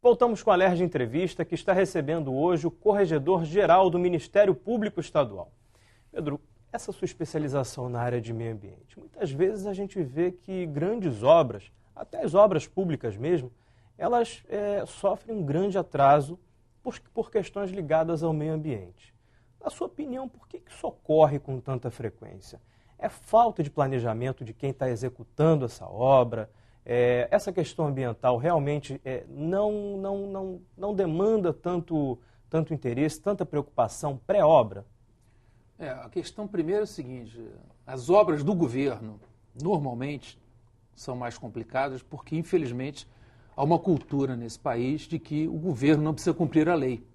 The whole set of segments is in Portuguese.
Voltamos com a Alerj Entrevista, que está recebendo hoje o Corregedor-Geral do Ministério Público Estadual. Pedro, essa sua especialização na área de meio ambiente, muitas vezes a gente vê que grandes obras, até as obras públicas mesmo, elas sofrem um grande atraso por questões ligadas ao meio ambiente. Na sua opinião, por que isso ocorre com tanta frequência? É falta de planejamento de quem está executando essa obra? Essa questão ambiental realmente não demanda tanto interesse, tanta preocupação pré-obra? A questão primeira é o seguinte: as obras do governo normalmente são mais complicadas porque, infelizmente, há uma cultura nesse país de que o governo não precisa cumprir a lei.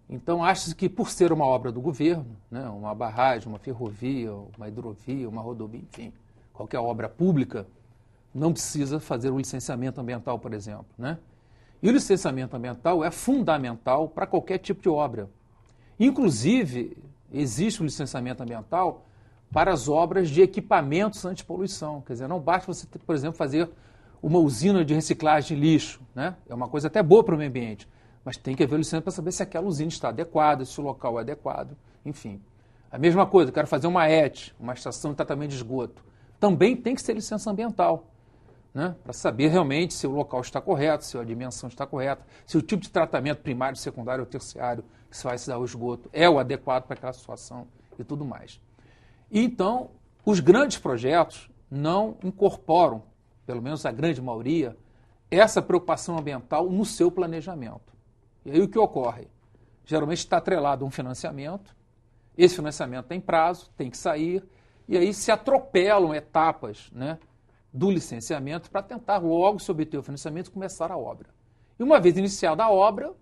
Então, acha-se que por ser uma obra do governo, né, uma barragem, uma ferrovia, uma hidrovia, uma rodovia, enfim, qualquer obra pública, não precisa fazer o licenciamento ambiental, por exemplo, né? E o licenciamento ambiental é fundamental para qualquer tipo de obra. Inclusive, existe o licenciamento ambiental para as obras de equipamentos antipoluição. Quer dizer, não basta você, por exemplo, fazer uma usina de reciclagem de lixo, né? É uma coisa até boa para o meio ambiente, mas tem que haver licença para saber se aquela usina está adequada, se o local é adequado, enfim. A mesma coisa, eu quero fazer uma ET, uma estação de tratamento de esgoto. Também tem que ser licença ambiental, né? Para saber realmente se o local está correto, se a dimensão está correta, se o tipo de tratamento primário, secundário ou terciário que se vai se dar ao esgoto é o adequado para aquela situação e tudo mais. E então, os grandes projetos não incorporam, pelo menos a grande maioria, essa preocupação ambiental no seu planejamento. E aí o que ocorre? Geralmente está atrelado a um financiamento, esse financiamento tem prazo, tem que sair, e aí se atropelam etapas, né, do licenciamento para tentar logo se obter o financiamento e começar a obra. E uma vez iniciada a obra,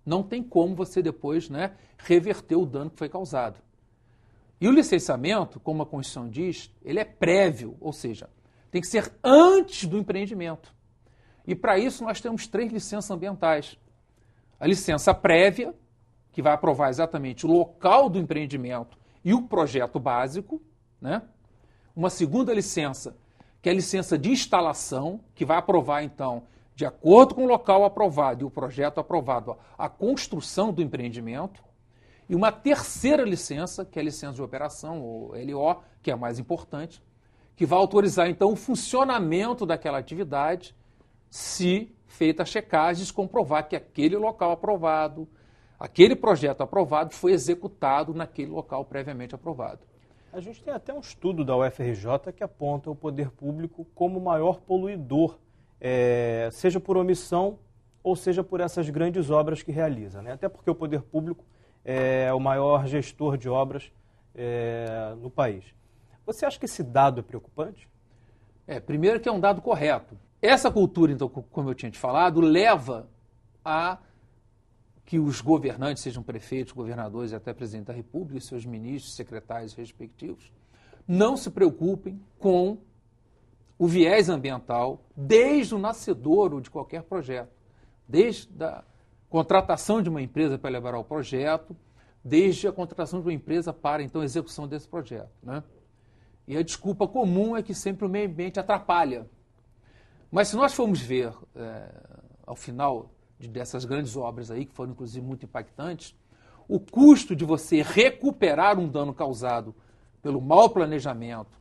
não tem como você depois, né, reverter o dano que foi causado. E o licenciamento, como a Constituição diz, ele é prévio, ou seja, tem que ser antes do empreendimento. E para isso nós temos 3 licenças ambientais. A licença prévia, que vai aprovar exatamente o local do empreendimento e o projeto básico, né? Uma segunda licença, que é a licença de instalação, que vai aprovar, então, de acordo com o local aprovado e o projeto aprovado, a construção do empreendimento. E uma terceira licença, que é a licença de operação, ou LO, que é a mais importante, que vai autorizar, então, o funcionamento daquela atividade, se feita a checagem, comprovar que aquele local aprovado, aquele projeto aprovado foi executado naquele local previamente aprovado. A gente tem até um estudo da UFRJ que aponta o poder público como o maior poluidor, seja por omissão ou seja por essas grandes obras que realiza, né? Até porque o poder público é o maior gestor de obras no país. Você acha que esse dado é preocupante? Primeiro que é um dado correto. Essa cultura, então, como eu tinha te falado, leva a que os governantes, sejam prefeitos, governadores e até presidente da República, e seus ministros, secretários respectivos, não se preocupem com o viés ambiental desde o nascedouro de qualquer projeto, desde a contratação de uma empresa para elaborar o projeto, desde a contratação de uma empresa para, então, a execução desse projeto, né? E a desculpa comum é que sempre o meio ambiente atrapalha. Mas se nós formos ver, ao final dessas grandes obras aí, que foram inclusive muito impactantes, o custo de você recuperar um dano causado pelo mau planejamento,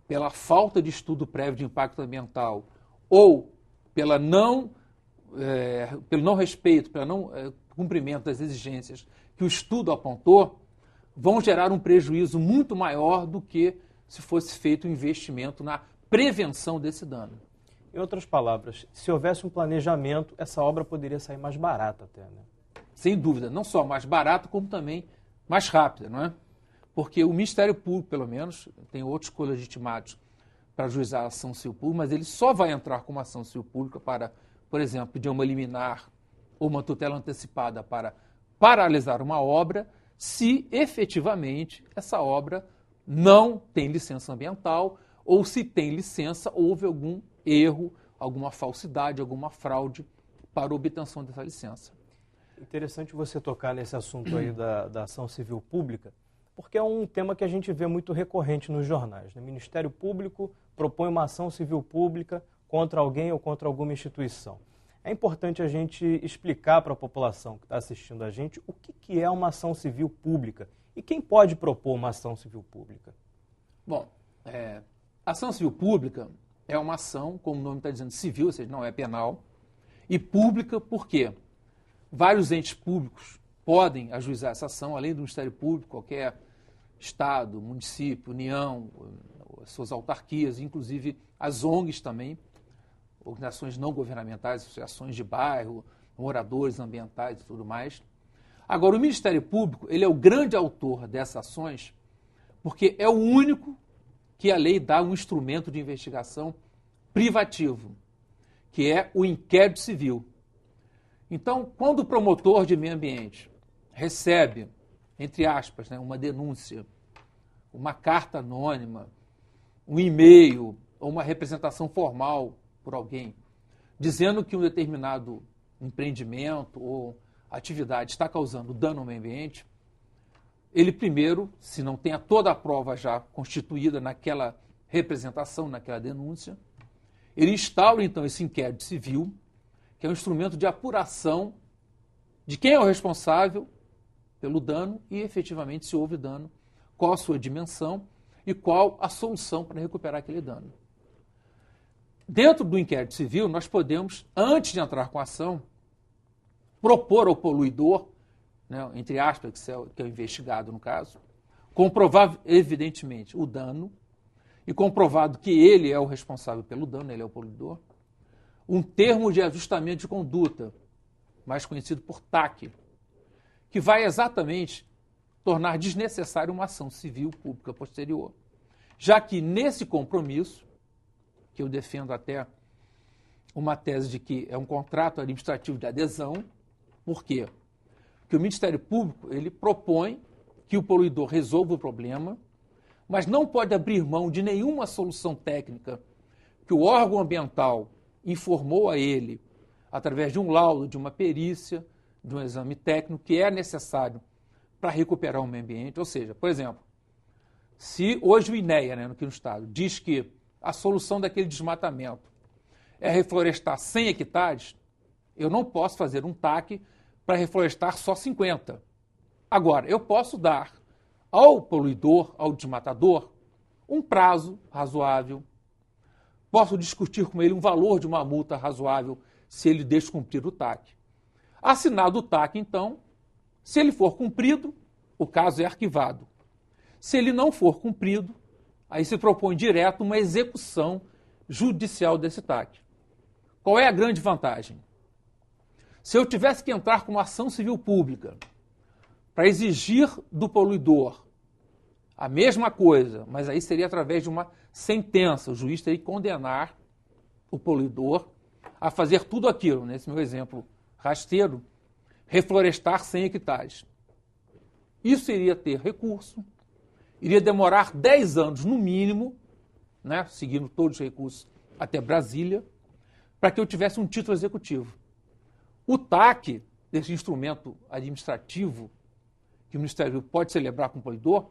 pela falta de estudo prévio de impacto ambiental ou pelo não respeito, pelo não cumprimento das exigências que o estudo apontou, vão gerar um prejuízo muito maior do que se fosse feito um investimento na prevenção desse dano. Em outras palavras, se houvesse um planejamento, essa obra poderia sair mais barata até, né? Sem dúvida, não só mais barata, como também mais rápida, não é? Porque o Ministério Público, pelo menos, tem outros colegitimados para ajuizar a ação civil pública, mas ele só vai entrar com uma ação civil pública para, por exemplo, pedir uma liminar ou uma tutela antecipada para paralisar uma obra, se efetivamente essa obra não tem licença ambiental ou se tem licença, houve algum erro, alguma falsidade, alguma fraude para a obtenção dessa licença. Interessante você tocar nesse assunto aí da ação civil pública, porque é um tema que a gente vê muito recorrente nos jornais, né? O Ministério Público propõe uma ação civil pública contra alguém ou contra alguma instituição. É importante a gente explicar para a população que está assistindo a gente o que é uma ação civil pública e quem pode propor uma ação civil pública. Bom, ação civil pública é uma ação, como o nome está dizendo, civil, ou seja, não é penal, e pública por quê? Vários entes públicos podem ajuizar essa ação, além do Ministério Público, qualquer Estado, município, União, suas autarquias, inclusive as ONGs também, organizações não governamentais, associações de bairro, moradores ambientais e tudo mais. Agora, o Ministério Público, ele é o grande autor dessas ações, porque é o único que a lei dá um instrumento de investigação privativo, que é o inquérito civil. Então, quando o promotor de meio ambiente recebe, entre aspas, uma denúncia, uma carta anônima, um e-mail ou uma representação formal por alguém, dizendo que um determinado empreendimento ou atividade está causando dano ao meio ambiente, ele primeiro, se não tem toda a prova já constituída naquela representação, naquela denúncia, ele instaura então esse inquérito civil, que é um instrumento de apuração de quem é o responsável pelo dano e, efetivamente, se houve dano, qual a sua dimensão e qual a solução para recuperar aquele dano. Dentro do inquérito civil, nós podemos, antes de entrar com a ação, propor ao poluidor, entre aspas, que é o investigado no caso, comprovar evidentemente o dano e comprovado que ele é o responsável pelo dano, ele é o poluidor, um termo de ajustamento de conduta, mais conhecido por TAC, que vai exatamente tornar desnecessária uma ação civil pública posterior, já que nesse compromisso, que eu defendo até uma tese de que é um contrato administrativo de adesão. Por quê? Porque o Ministério Público ele propõe que o poluidor resolva o problema, mas não pode abrir mão de nenhuma solução técnica que o órgão ambiental informou a ele, através de um laudo, de uma perícia, de um exame técnico, que é necessário para recuperar o meio ambiente. Ou seja, por exemplo, se hoje o INEA, aqui no Estado, diz que a solução daquele desmatamento é reflorestar 100 hectares, eu não posso fazer um TAC para reflorestar só 50. Agora, eu posso dar ao poluidor, ao desmatador, um prazo razoável. Posso discutir com ele um valor de uma multa razoável se ele descumprir o TAC. Assinado o TAC, então, se ele for cumprido, o caso é arquivado. Se ele não for cumprido, aí se propõe direto uma execução judicial desse TAC. Qual é a grande vantagem? Se eu tivesse que entrar com uma ação civil pública para exigir do poluidor a mesma coisa, mas aí seria através de uma sentença, o juiz teria que condenar o poluidor a fazer tudo aquilo, nesse meu exemplo rasteiro, reflorestar 100 hectares. Isso iria ter recurso, iria demorar 10 anos no mínimo, seguindo todos os recursos até Brasília, para que eu tivesse um título executivo. O TAC, desse instrumento administrativo que o Ministério pode celebrar com o poluidor,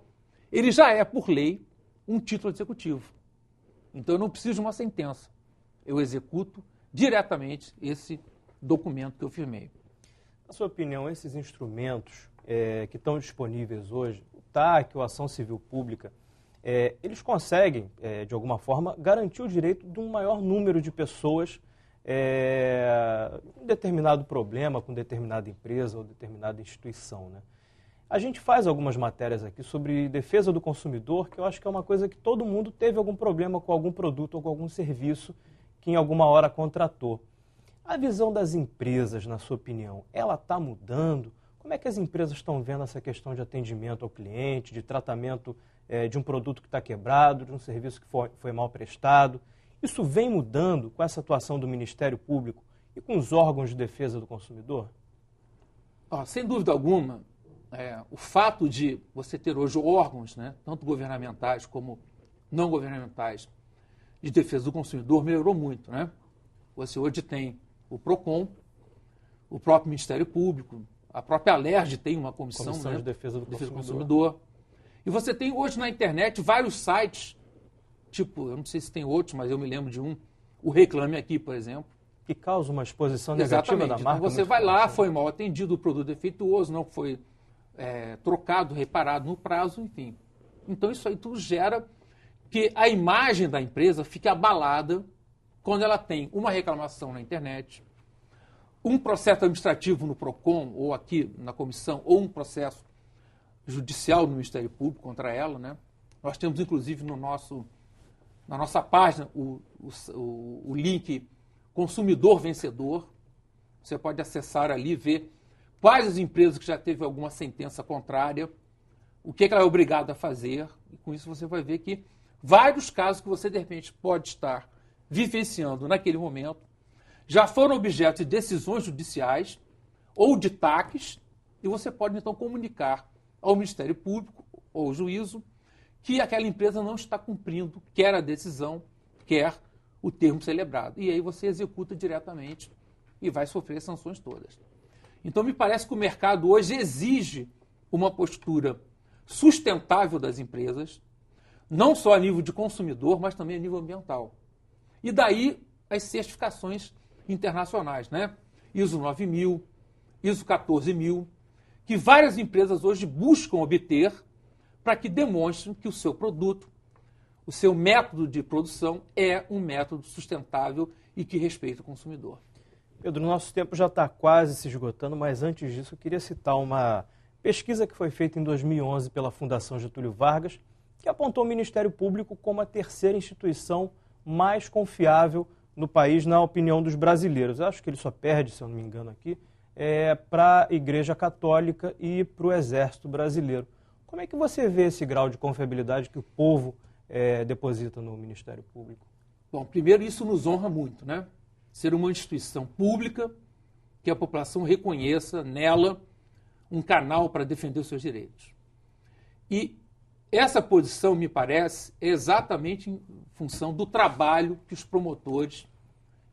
ele já é, por lei, um título executivo. Então eu não preciso de uma sentença. Eu executo diretamente esse documento que eu firmei. Na sua opinião, esses instrumentos que estão disponíveis hoje, o TAC ou a ação civil pública, eles conseguem, de alguma forma, garantir o direito de um maior número de pessoas um determinado problema com determinada empresa ou determinada instituição, né? A gente faz algumas matérias aqui sobre defesa do consumidor, que eu acho que é uma coisa que todo mundo teve algum problema com algum produto ou com algum serviço que em alguma hora contratou. A visão das empresas, na sua opinião, ela está mudando? Como é que as empresas estão vendo essa questão de atendimento ao cliente, de tratamento de um produto que está quebrado, de um serviço que foi mal prestado? Isso vem mudando com essa atuação do Ministério Público e com os órgãos de defesa do consumidor? Sem dúvida alguma, o fato de você ter hoje órgãos, tanto governamentais como não governamentais, de defesa do consumidor melhorou muito. Você hoje tem o PROCON, o próprio Ministério Público, a própria Alerj tem uma comissão de defesa do consumidor. E você tem hoje na internet vários sites, tipo, eu não sei se tem outros, mas eu me lembro de um, o Reclame Aqui, por exemplo, que causa uma exposição negativa da marca. Então você vai lá, foi mal atendido, o produto defeituoso, não foi trocado, reparado no prazo, enfim. Então isso aí tudo gera que a imagem da empresa fique abalada quando ela tem uma reclamação na internet, um processo administrativo no PROCON, ou aqui na comissão, ou um processo judicial no Ministério Público contra ela, né? Nós temos, inclusive, na nossa página o link Consumidor Vencedor. Você pode acessar ali e ver quais as empresas que já teve alguma sentença contrária, o que ela é obrigada a fazer. E com isso você vai ver que vários casos que você, de repente, pode estar vivenciando naquele momento já foram objeto de decisões judiciais ou de TACs, e você pode, então, comunicar ao Ministério Público ou ao juízo que aquela empresa não está cumprindo quer a decisão, quer o termo celebrado. E aí você executa diretamente e vai sofrer as sanções todas. Então, me parece que o mercado hoje exige uma postura sustentável das empresas, não só a nível de consumidor, mas também a nível ambiental. E daí as certificações internacionais, né? ISO 9000, ISO 14000, que várias empresas hoje buscam obter para que demonstrem que o seu produto, o seu método de produção é um método sustentável e que respeita o consumidor. Pedro, nosso tempo já está quase se esgotando, mas antes disso eu queria citar uma pesquisa que foi feita em 2011 pela Fundação Getúlio Vargas, que apontou o Ministério Público como a terceira instituição mais confiável no país, na opinião dos brasileiros. Eu acho que ele só perde, se eu não me engano aqui, para a Igreja Católica e para o Exército Brasileiro. Como é que você vê esse grau de confiabilidade que o povo deposita no Ministério Público? Bom, primeiro, isso nos honra muito, né? Ser uma instituição pública que a população reconheça nela um canal para defender os seus direitos. E essa posição, me parece, é exatamente em função do trabalho que os promotores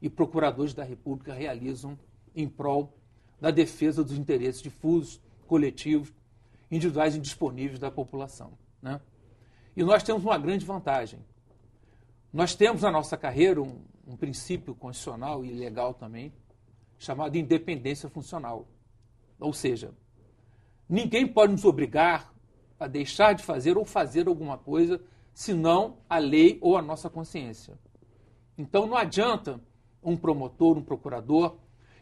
e procuradores da República realizam em prol da defesa dos interesses difusos, coletivos, individuais e indisponíveis da população, né? E nós temos uma grande vantagem. Nós temos na nossa carreira um princípio constitucional e legal também, chamado independência funcional. Ou seja, ninguém pode nos obrigar a deixar de fazer ou fazer alguma coisa, senão a lei ou a nossa consciência. Então não adianta um promotor, um procurador,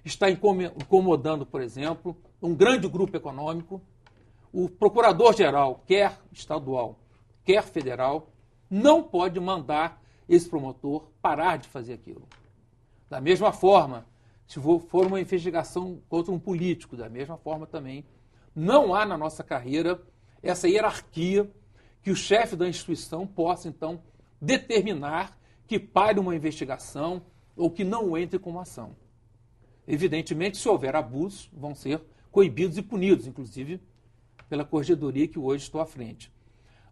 estar incomodando, por exemplo, um grande grupo econômico. O procurador-geral, quer estadual, quer federal, não pode mandar esse promotor parar de fazer aquilo. Da mesma forma, se for uma investigação contra um político, da mesma forma também, não há na nossa carreira essa hierarquia que o chefe da instituição possa, então, determinar que pare uma investigação ou que não entre com uma ação. Evidentemente, se houver abusos, vão ser coibidos e punidos, inclusive pela corregedoria que hoje estou à frente.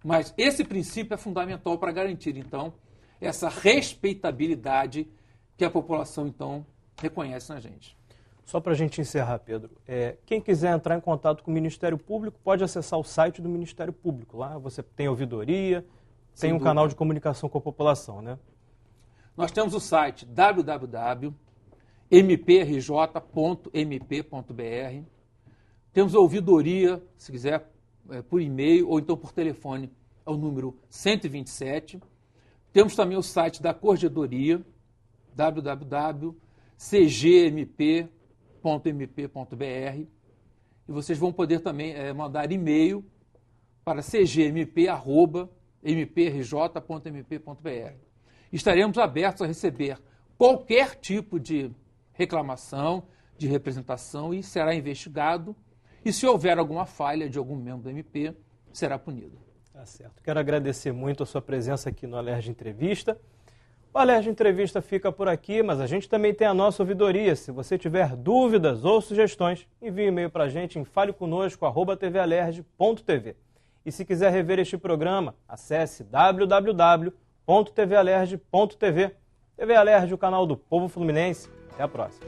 Mas esse princípio é fundamental para garantir, então, essa respeitabilidade que a população, então, reconhece na gente. Só para a gente encerrar, Pedro, quem quiser entrar em contato com o Ministério Público pode acessar o site do Ministério Público. Lá você tem ouvidoria, tem um canal de comunicação com a população, né? Nós temos o site www.mprj.mp.br. Temos a ouvidoria, se quiser, por e-mail ou então por telefone, ao número 127. Temos também o site da Corregedoria, www.cgmp.mp.br. E vocês vão poder também mandar e-mail para cgmp@mprj.mp.br. Estaremos abertos a receber qualquer tipo de reclamação, de representação, e será investigado. E se houver alguma falha de algum membro do MP, será punido. Tá certo. Quero agradecer muito a sua presença aqui no Alerj Entrevista. O Alerj Entrevista fica por aqui, mas a gente também tem a nossa ouvidoria. Se você tiver dúvidas ou sugestões, envie um e-mail para a gente em faleconosco@tvalerj.tv. E se quiser rever este programa, acesse www.tvalerj.tv. TV Alerj, o canal do povo fluminense. Até a próxima.